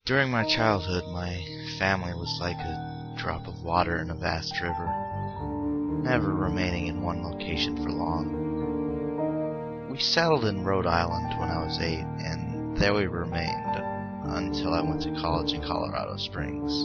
During my childhood, my family was like a drop of water in a vast river, never remaining in one location for long. We settled in Rhode Island when I was 8, and there we remained until I went to college in Colorado Springs.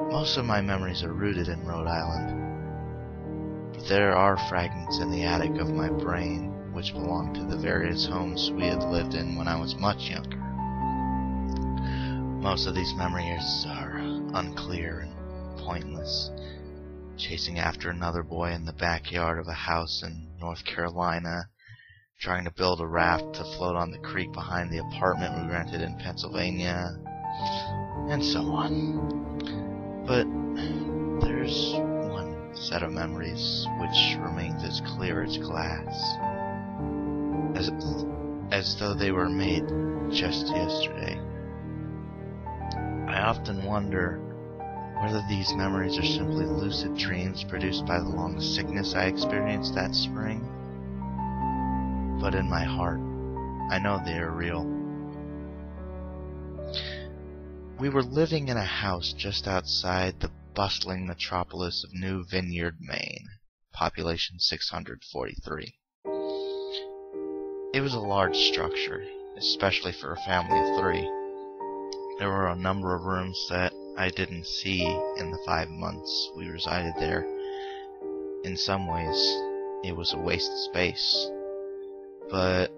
Most of my memories are rooted in Rhode Island, but there are fragments in the attic of my brain which belong to the various homes we had lived in when I was much younger. Most of these memories are unclear and pointless. Chasing after another boy in the backyard of a house in North Carolina, trying to build a raft to float on the creek behind the apartment we rented in Pennsylvania, and so on. But there's one set of memories which remains as clear as glass, as though they were made just yesterday. I often wonder whether these memories are simply lucid dreams produced by the long sickness I experienced that spring. But in my heart, I know they are real. We were living in a house just outside the bustling metropolis of New Vineyard, Maine, population 643. It was a large structure, especially for a family of 3. There were a number of rooms that I didn't see in the 5 months we resided there. In some ways, it was a waste of space, but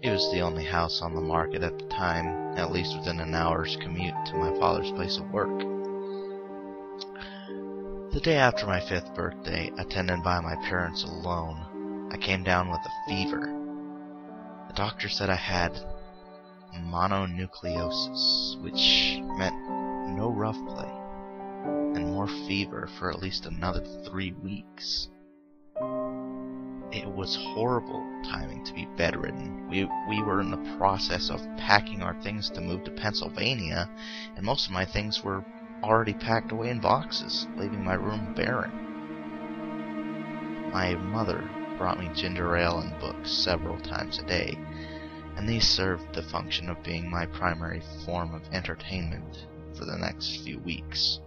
it was the only house on the market at the time, at least within an hour's commute to my father's place of work. The day after my 5th birthday, attended by my parents alone, I came down with a fever. The doctor said I had mononucleosis, which meant no rough play, and more fever for at least another 3 weeks. It was horrible timing to be bedridden. We were in the process of packing our things to move to Pennsylvania, and most of my things were already packed away in boxes, leaving my room barren. My mother brought me ginger ale and books several times a day, and these served the function of being my primary form of entertainment for the next few weeks.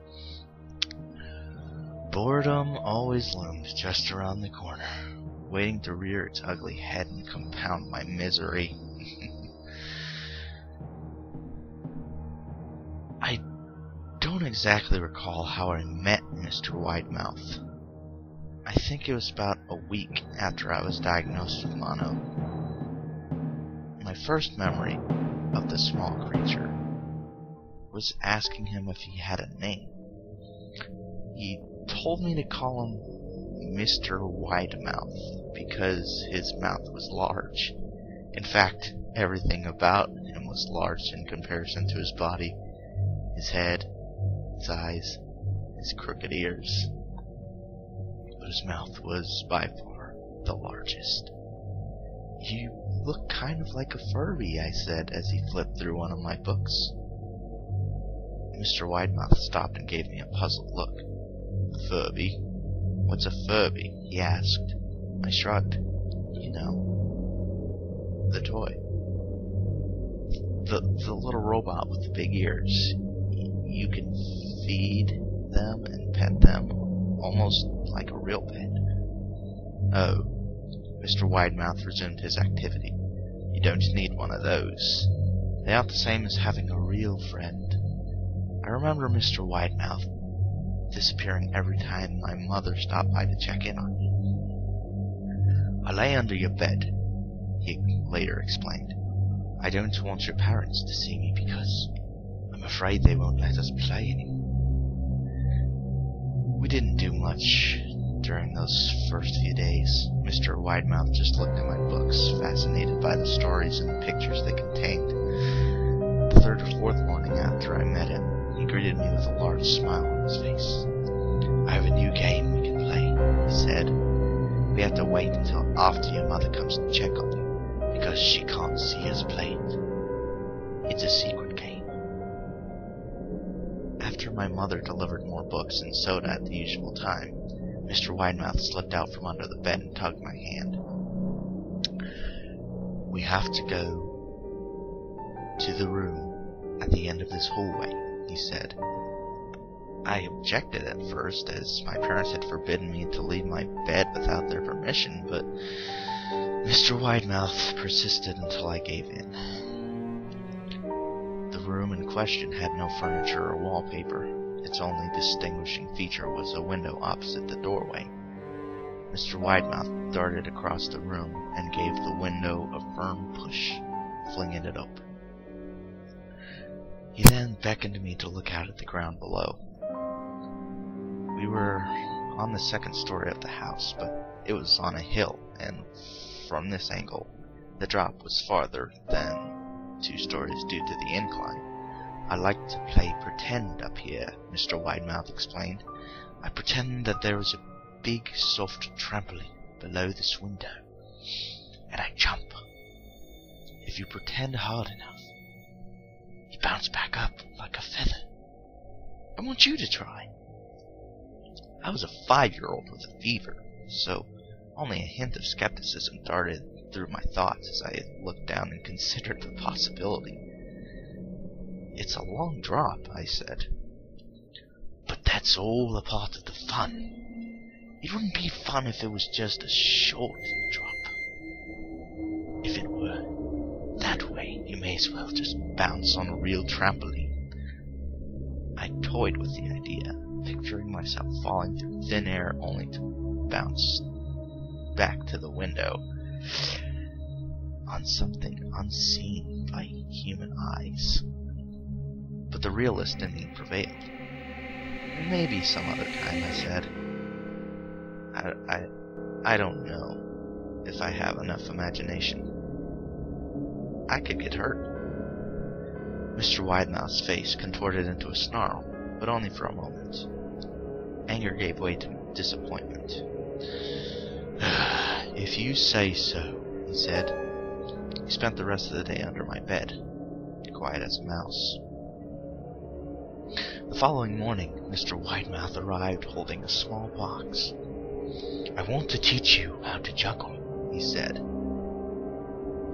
Boredom always loomed just around the corner, waiting to rear its ugly head and compound my misery. I don't exactly recall how I met Mr. Widemouth. I think it was about a week after I was diagnosed with mono. My first memory of the small creature was asking him if he had a name. He told me to call him Mr. Widemouth because his mouth was large. In fact, everything about him was large in comparison to his body, his head, his eyes, his crooked ears. But his mouth was by far the largest. "You look kind of like a Furby," I said as he flipped through one of my books. Mr. Widemouth stopped and gave me a puzzled look. "Furby? What's a Furby?" he asked. I shrugged. "You know, the toy. The little robot with the big ears. You can feed them and pet them, almost like a real pet." "Oh." Mr. Widemouth resumed his activity. "You don't need one of those. They aren't the same as having a real friend." I remember Mr. Widemouth disappearing every time my mother stopped by to check in on me. "I lay under your bed," he later explained. "I don't want your parents to see me because I'm afraid they won't let us play anymore." We didn't do much during those first few days. Mr. Widemouth just looked at my books, fascinated by the stories and pictures they contained. The 3rd or 4th morning after I met him, he greeted me with a large smile on his face. "I have a new game we can play," he said. "We have to wait until after your mother comes to check on you, because she can't see us play it. It's a secret game." After my mother delivered more books and soda at the usual time, Mr. Widemouth slipped out from under the bed and tugged my hand. "We have to go to the room at the end of this hallway," he said. I objected at first, as my parents had forbidden me to leave my bed without their permission, but Mr. Widemouth persisted until I gave in. The room in question had no furniture or wallpaper. Its only distinguishing feature was a window opposite the doorway. Mr. Widemouth darted across the room and gave the window a firm push, flinging it open. He then beckoned me to look out at the ground below. We were on the second story of the house, but it was on a hill, and from this angle, the drop was farther than 2 stories due to the incline. "I like to play pretend up here," Mr. Widemouth explained. "I pretend that there is a big, soft trampoline below this window, and I jump. If you pretend hard enough, you bounce back up like a feather. I want you to try." I was a 5-year-old with a fever, so only a hint of skepticism darted through my thoughts as I looked down and considered the possibility. "It's a long drop," I said. "But that's all a part of the fun. It wouldn't be fun if it was just a short drop. If it were that way, you may as well just bounce on a real trampoline." I toyed with the idea, picturing myself falling through thin air only to bounce back to the window on something unseen by human eyes. But the realist in me prevailed. "Maybe some other time," I said. I don't know if I have enough imagination. I could get hurt." Mr. Widemouth's face contorted into a snarl, but only for a moment. Anger gave way to disappointment. "If you say so," he said. He spent the rest of the day under my bed, quiet as a mouse. The following morning, Mr. Widemouth arrived holding a small box. "I want to teach you how to juggle," he said.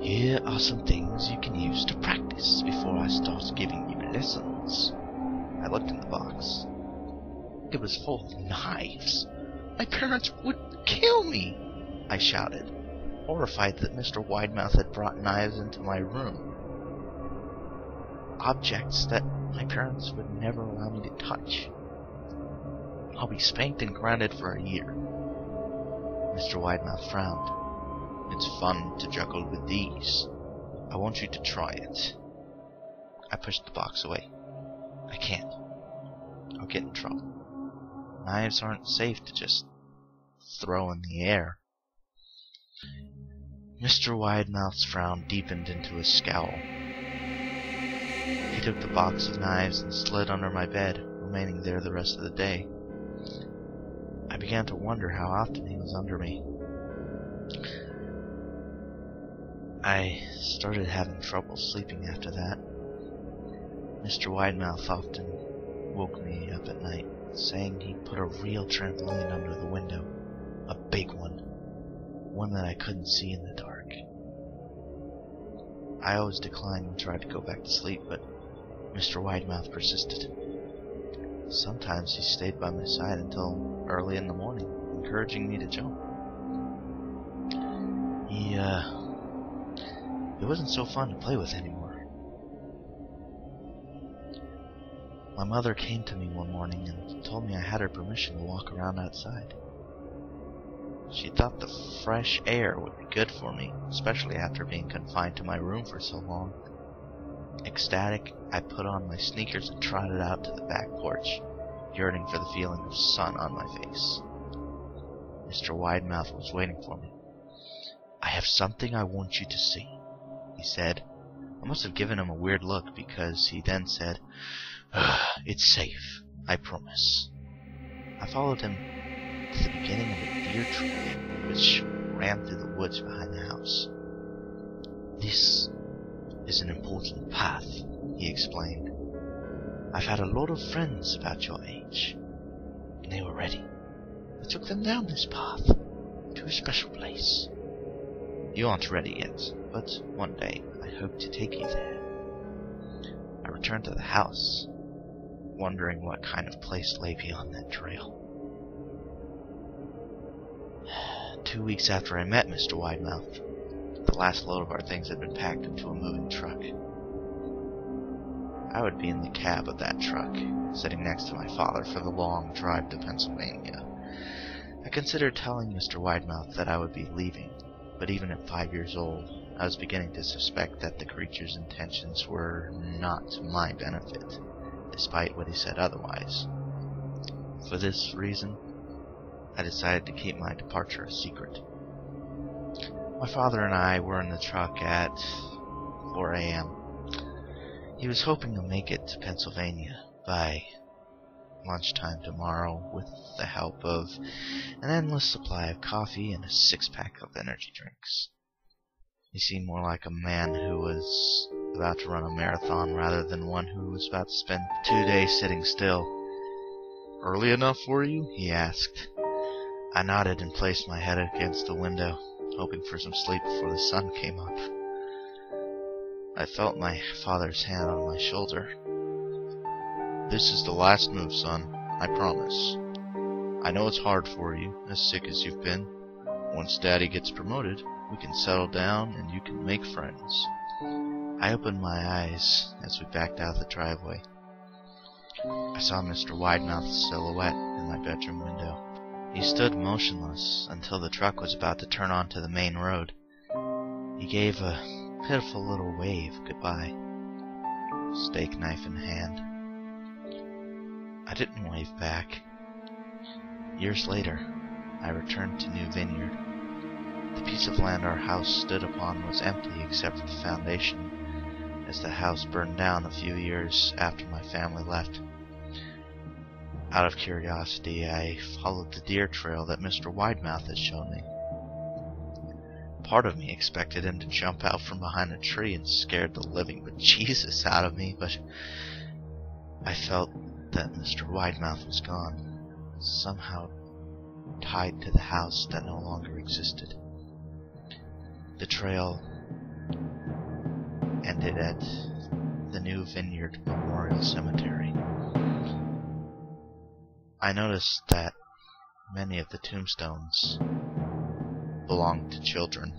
"Here are some things you can use to practice before I start giving you lessons." I looked in the box. It was full of knives. "My parents would kill me!" I shouted, horrified that Mr. Widemouth had brought knives into my room. Objects that my parents would never allow me to touch. "I'll be spanked and grounded for a year." Mr. Widemouth frowned. "It's fun to juggle with these. I want you to try it." I pushed the box away. "I can't. I'll get in trouble. Knives aren't safe to just throw in the air." Mr. Widemouth's frown deepened into a scowl. He took the box of knives and slid under my bed, remaining there the rest of the day. I began to wonder how often he was under me. I started having trouble sleeping after that. Mr. Widemouth often woke me up at night, saying he'd put a real trampoline under the window. A big one that I couldn't see in the dark. I always declined and tried to go back to sleep, but Mr. Widemouth persisted. Sometimes he stayed by my side until early in the morning, encouraging me to jump. It wasn't so fun to play with anymore. My mother came to me one morning and told me I had her permission to walk around outside. She thought the fresh air would be good for me, especially after being confined to my room for so long. Ecstatic, I put on my sneakers and trotted out to the back porch, yearning for the feeling of sun on my face. Mr. Widemouth was waiting for me. "I have something I want you to see," he said. I must have given him a weird look, because he then said, "It's safe, I promise." I followed him to the beginning of a deer trail, which ran through the woods behind the house. "This is an important path," he explained. "I've had a lot of friends about your age, and they were ready. I took them down this path to a special place. You aren't ready yet, but one day I hope to take you there." I returned to the house, wondering what kind of place lay beyond that trail. 2 weeks after I met Mr. Widemouth, the last load of our things had been packed into a moving truck. I would be in the cab of that truck, sitting next to my father for the long drive to Pennsylvania. I considered telling Mr. Widemouth that I would be leaving, but even at 5 years old, I was beginning to suspect that the creature's intentions were not to my benefit, despite what he said otherwise. For this reason, I decided to keep my departure a secret. My father and I were in the truck at 4 a.m. He was hoping to make it to Pennsylvania by lunchtime tomorrow with the help of an endless supply of coffee and a six-pack of energy drinks. He seemed more like a man who was about to run a marathon rather than one who was about to spend 2 days sitting still. "Early enough for you?" he asked. I nodded and placed my head against the window, hoping for some sleep before the sun came up. I felt my father's hand on my shoulder. "This is the last move, son, I promise. I know it's hard for you, as sick as you've been. Once Daddy gets promoted, we can settle down and you can make friends." I opened my eyes as we backed out of the driveway. I saw Mr. Widemouth's silhouette in my bedroom window. He stood motionless until the truck was about to turn onto the main road. He gave a pitiful little wave goodbye, steak knife in hand. I didn't wave back. Years later, I returned to New Vineyard. The piece of land our house stood upon was empty except for the foundation, as the house burned down a few years after my family left. Out of curiosity, I followed the deer trail that Mr. Widemouth had shown me. Part of me expected him to jump out from behind a tree and scare the living bejesus out of me, but I felt that Mr. Widemouth was gone, somehow tied to the house that no longer existed. The trail ended at the New Vineyard Memorial Cemetery. I noticed that many of the tombstones belonged to children.